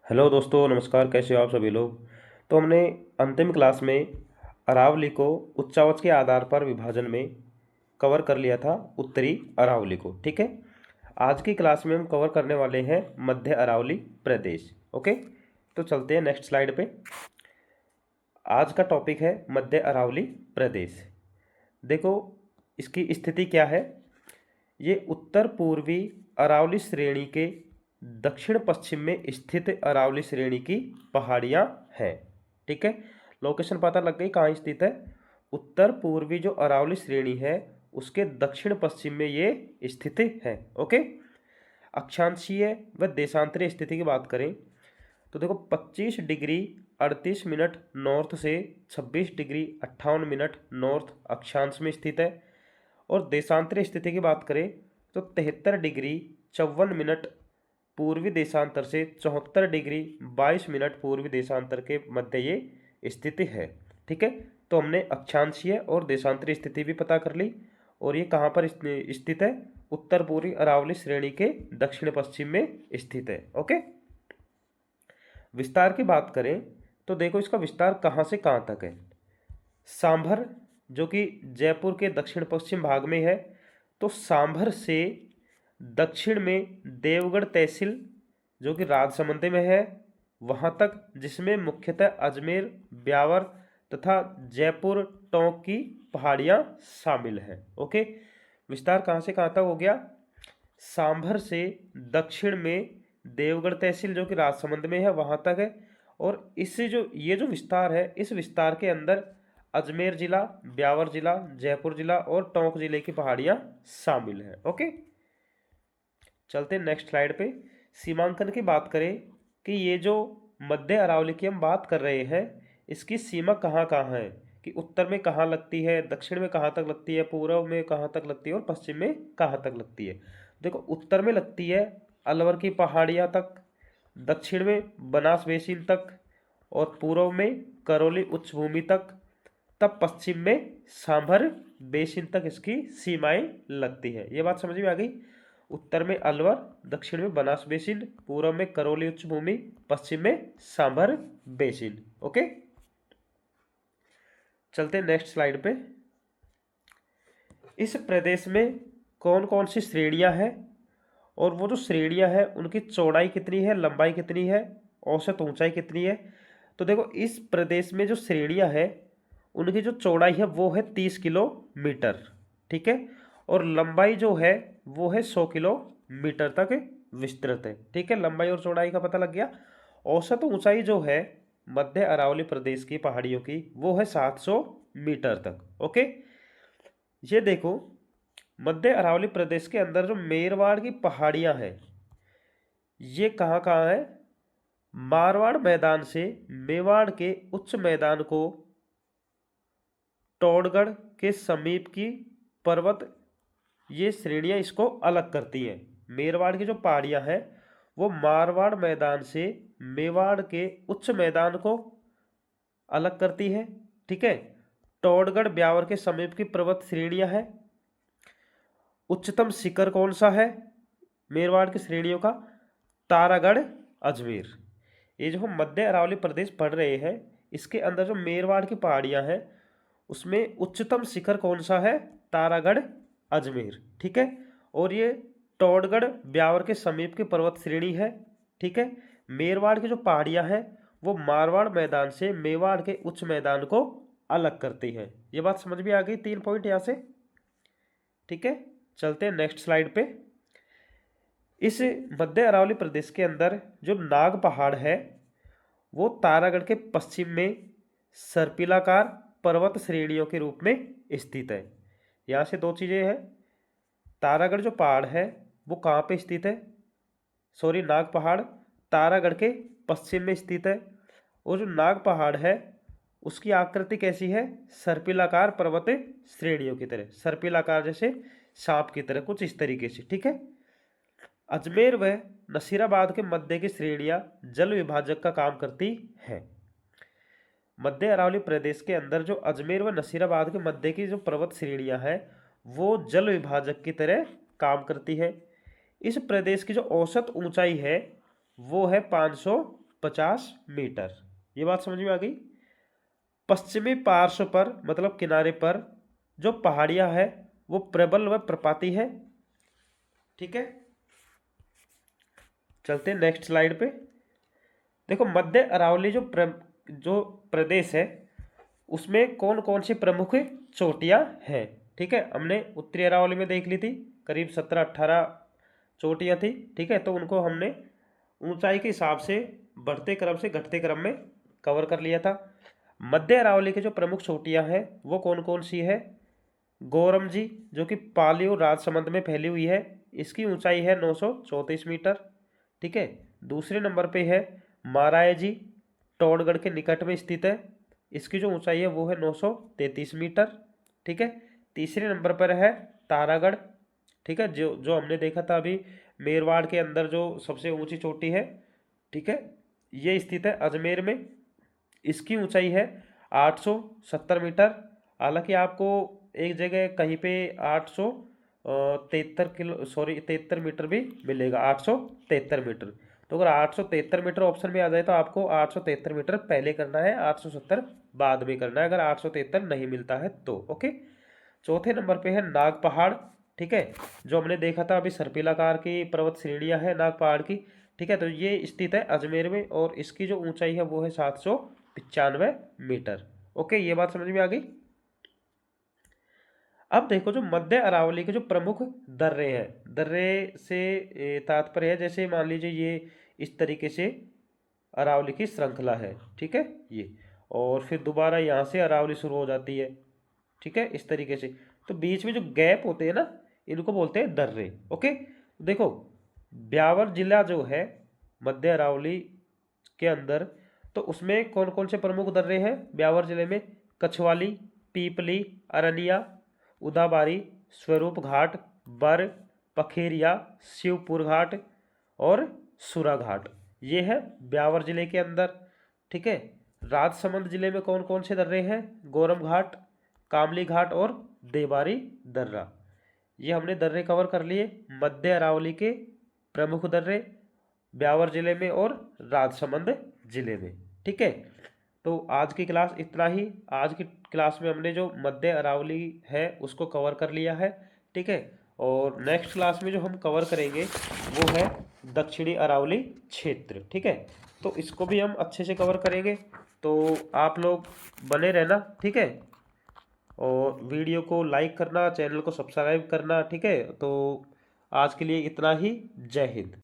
Hello दोस्तों, नमस्कार। कैसे हो आप सभी लोग। तो हमने अंतिम क्लास में अरावली को उच्चावच के आधार पर विभाजन में कवर कर लिया था, उत्तरी अरावली को। ठीक है, आज की क्लास में हम कवर करने वाले हैं मध्य अरावली प्रदेश। ओके, तो चलते हैं नेक्स्ट स्लाइड पे। आज का टॉपिक है मध्य अरावली प्रदेश। देखो, इसकी स्थिति क्या है। ये उत्तर पूर्वी अरावली श्रेणी के दक्षिण पश्चिम में स्थित अरावली श्रेणी की पहाड़ियाँ हैं। ठीक है, लोकेशन पता लग गई कहाँ स्थित है। उत्तर पूर्वी जो अरावली श्रेणी है उसके दक्षिण पश्चिम में ये स्थित है। ओके, अक्षांशीय व देशांतरीय स्थिति की बात करें तो देखो 25 डिग्री 38 मिनट नॉर्थ से 26 डिग्री 58 मिनट नॉर्थ अक्षांश में स्थित है। और देशांतरीय स्थिति की बात करें तो 73 डिग्री 54 मिनट पूर्वी देशांतर से 74 डिग्री 22 मिनट पूर्वी देशांतर के मध्य ये स्थिति है। ठीक है, तो हमने अक्षांशीय और देशांतरीय स्थिति भी पता कर ली। और ये कहाँ पर स्थित है, उत्तर पूर्वी अरावली श्रेणी के दक्षिण पश्चिम में स्थित है। ओके, विस्तार की बात करें तो देखो इसका विस्तार कहाँ से कहाँ तक है। सांभर जो कि जयपुर के दक्षिण पश्चिम भाग में है, तो सांभर से दक्षिण में देवगढ़ तहसील जो कि राजसमंद में है वहाँ तक, जिसमें मुख्यतः अजमेर, ब्यावर तथा जयपुर टोंक की पहाड़ियाँ शामिल हैं। ओके, विस्तार कहाँ से कहाँ तक हो गया। सांभर से दक्षिण में देवगढ़ तहसील जो कि राजसमंद में है वहाँ तक है। और इससे जो ये जो विस्तार है, इस विस्तार के अंदर अजमेर जिला, ब्यावर जिला, जयपुर जिला और टोंक जिले की पहाड़ियाँ शामिल हैं। ओके, चलते नेक्स्ट स्लाइड पे। सीमांकन की बात करें कि ये जो मध्य अरावली की हम बात कर रहे हैं, इसकी सीमा कहाँ कहाँ है, कि उत्तर में कहाँ लगती है, दक्षिण में कहाँ तक लगती है, पूर्व में कहाँ तक लगती है और पश्चिम में कहाँ तक लगती है। देखो, उत्तर में लगती है अलवर की पहाड़ियाँ तक, दक्षिण में बनास बेसिन तक और पूर्व में करौली उच्च भूमि तक, तब पश्चिम में सांभर बेसिन तक इसकी सीमाएं लगती है। ये बात समझ में आ गई। उत्तर में अलवर, दक्षिण में बनास बेसिन, पूर्व में करौली उच्च भूमि, पश्चिम में सांभर बेसिन। ओके, चलते नेक्स्ट स्लाइड पे। इस प्रदेश में कौन कौन सी श्रेणियां हैं और वो जो श्रेणियां हैं उनकी चौड़ाई कितनी है, लंबाई कितनी है, औसत ऊंचाई कितनी है। तो देखो, इस प्रदेश में जो श्रेणियां हैं उनकी जो चौड़ाई है वो है 30 किलोमीटर। ठीक है, और लंबाई जो है वो है 100 किलोमीटर तक विस्तृत है। ठीक है, लंबाई और चौड़ाई का पता लग गया। औसत ऊंचाई जो है मध्य अरावली प्रदेश की पहाड़ियों की वो है 700 मीटर तक। ओके, ये देखो, मध्य अरावली प्रदेश के अंदर जो मेरवाड़ की पहाड़ियां हैं ये कहाँ कहाँ है। मारवाड़ मैदान से मेवाड़ के उच्च मैदान को टोडगढ़ के समीप की पर्वत, ये श्रेणियां इसको अलग करती हैं। मेरवाड़ की जो पहाड़ियां हैं वो मारवाड़ मैदान से मेवाड़ के उच्च मैदान को अलग करती है। ठीक है, टोडगढ़ ब्यावर के समीप की पर्वत श्रेणियां हैं। उच्चतम शिखर कौन सा है मेरवाड़ की श्रेणियों का, तारागढ़ अजमेर। ये जो हम मध्य अरावली प्रदेश पढ़ रहे हैं इसके अंदर जो मेरवाड़ की पहाड़ियां हैं उसमें उच्चतम शिखर कौन सा है, तारागढ़ अजमेर। ठीक है, और ये टोडगढ़ ब्यावर के समीप की पर्वत श्रेणी है। ठीक है, मेरवाड़ की जो पहाड़ियां हैं वो मारवाड़ मैदान से मेवाड़ के उच्च मैदान को अलग करती है। ये बात समझ में आ गई, 3 पॉइंट यहाँ से। ठीक है, चलते हैं नेक्स्ट स्लाइड पे। इस मध्य अरावली प्रदेश के अंदर जो नाग पहाड़ है वो तारागढ़ के पश्चिम में सर्पिलाकार पर्वत श्रेणियों के रूप में स्थित है। यहाँ से 2 चीज़ें हैं। तारागढ़ जो पहाड़ है वो कहाँ पे स्थित है, सॉरी, नाग पहाड़ तारागढ़ के पश्चिम में स्थित है। और जो नाग पहाड़ है उसकी आकृति कैसी है, सर्पिलाकार पर्वत श्रेणियों की तरह, सर्पिलाकार जैसे सांप की तरह, कुछ इस तरीके से। ठीक है, अजमेर व नसीराबाद के मध्य की श्रेणियां जल विभाजक का काम करती हैं। मध्य अरावली प्रदेश के अंदर जो अजमेर व नसीराबाद के मध्य की जो पर्वत श्रेणियां हैं वो जल विभाजक की तरह काम करती है। इस प्रदेश की जो औसत ऊंचाई है वो है 500 50 मीटर। ये बात समझ में आ गई। पश्चिमी पार्श्व पर मतलब किनारे पर जो पहाड़ियां है वो प्रबल व प्रपाती है। ठीक है, चलते हैं नेक्स्ट स्लाइड पे। देखो मध्य अरावली जो प्रदेश है उसमें कौन कौन सी प्रमुख चोटियां हैं। ठीक है, हमने उत्तरी अरावली में देख ली थी, करीब 17-18 चोटियां थी। ठीक है, तो उनको हमने ऊंचाई के हिसाब से बढ़ते क्रम से घटते क्रम में कवर कर लिया था। मध्य अरावली की जो प्रमुख चोटियां हैं वो कौन कौन सी है। गोरमजी जो कि पालियो राजसमंद में फैली हुई है, इसकी ऊंचाई है 934 मीटर। ठीक है, दूसरे नंबर पे है माराय जी, टोडगढ़ के निकट में स्थित है, इसकी जो ऊंचाई है वो है 933 मीटर। ठीक है, तीसरे नंबर पर है तारागढ़। ठीक है, जो जो हमने देखा था अभी मेरवाड़ के अंदर जो सबसे ऊंची चोटी है। ठीक है, ये स्थित है अजमेर में, इसकी ऊंचाई है 870 मीटर। हालांकि आपको एक जगह कहीं पे 873 मीटर भी मिलेगा, 873 मीटर। तो अगर 873 मीटर ऑप्शन में आ जाए तो आपको 873 मीटर पहले करना है, 870 बाद में करना है, अगर 873 नहीं मिलता है तो। ओके, चौथे नंबर पे है नाग पहाड़। ठीक है, जो हमने देखा था अभी सर्पिलाकार की पर्वत श्रेणियां है नाग पहाड़ की। ठीक है, तो ये स्थित है अजमेर में और इसकी जो ऊंचाई है वो है 795 मीटर। ओके, ये बात समझ में आ गई। अब देखो जो मध्य अरावली के जो प्रमुख दर्रे हैं, दर्रे से तात्पर्य है जैसे मान लीजिए ये इस तरीके से अरावली की श्रृंखला है। ठीक है, ये और फिर दोबारा यहाँ से अरावली शुरू हो जाती है। ठीक है, इस तरीके से तो बीच में जो गैप होते हैं ना इनको बोलते हैं दर्रे। ओके, देखो ब्यावर जिला जो है मध्य अरावली के अंदर, तो उसमें कौन कौन से प्रमुख दर्रे हैं ब्यावर जिले में। कछवाली, पीपली, अरनिया, उदाबारी, स्वरूप घाट, बर, पखेरिया, शिवपुर घाट और सुरा घाट, ये है ब्यावर जिले के अंदर। ठीक है, राजसमंद जिले में कौन कौन से दर्रे हैं। गोरम घाट, कामली घाट और देवारी दर्रा। ये हमने दर्रे कवर कर लिए, मध्य अरावली के प्रमुख दर्रे ब्यावर जिले में और राजसमंद जिले में। ठीक है, तो आज की क्लास इतना ही। आज की क्लास में हमने जो मध्य अरावली है उसको कवर कर लिया है। ठीक है, और नेक्स्ट क्लास में जो हम कवर करेंगे वो है दक्षिणी अरावली क्षेत्र। ठीक है, तो इसको भी हम अच्छे से कवर करेंगे, तो आप लोग बने रहना। ठीक है, और वीडियो को लाइक करना, चैनल को सब्सक्राइब करना। ठीक है, तो आज के लिए इतना ही। जय हिंद।